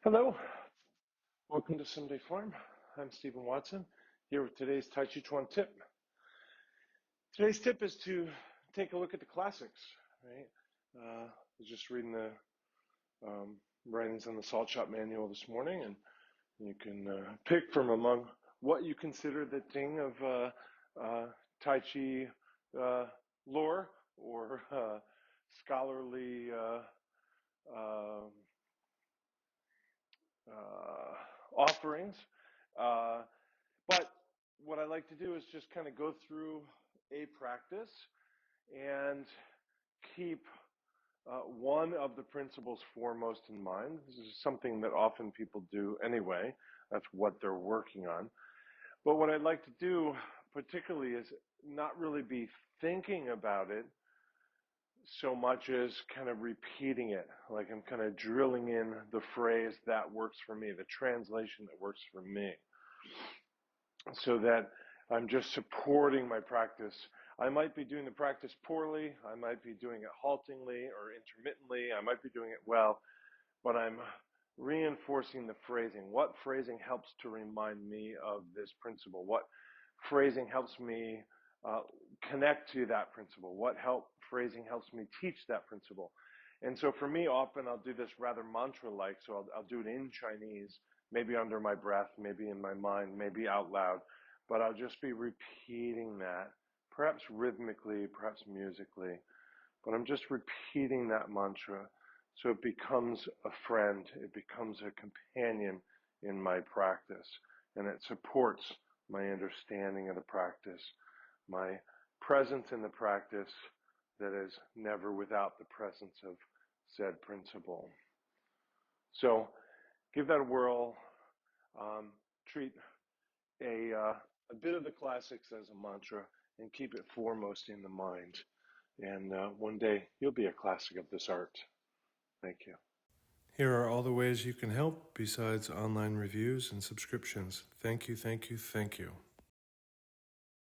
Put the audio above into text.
Hello, welcome to Sunday Farm. I'm Stephen Watson, here with today's Tàijíquán Tip. Today's tip is to take a look at the classics, right? I was just reading the writings on the Salt Shop Manual this morning, and you can pick from among what you consider the thing of Tai Chi lore or scholarly uh, offerings. But what I like to do is just kind of go through a practice and keep one of the principles foremost in mind. This is something that often people do anyway. That's what they're working on. But what I'd like to do particularly is not really be thinking about it so much as kind of repeating it. Like I'm kind of drilling in the phrase that works for me, the translation that works for me, so that I'm just supporting my practice. I might be doing the practice poorly, I might be doing it haltingly or intermittently, I might be doing it well, but I'm reinforcing the phrasing. What phrasing helps to remind me of this principle? What phrasing helps me connect to that principle? What phrasing helps me teach that principle? And so for me, often I'll do this rather mantra-like, so I'll do it in Chinese, maybe under my breath, maybe in my mind, maybe out loud, but I'll just be repeating that, perhaps rhythmically, perhaps musically, but I'm just repeating that mantra so it becomes a friend, it becomes a companion in my practice, and it supports my understanding of the practice, my presence in the practice that is never without the presence of said principle. So give that a whirl. Treat a bit of the classics as a mantra and keep it foremost in the mind. And one day you'll be a classic of this art. Thank you. Here are all the ways you can help besides online reviews and subscriptions. Thank you, thank you, thank you.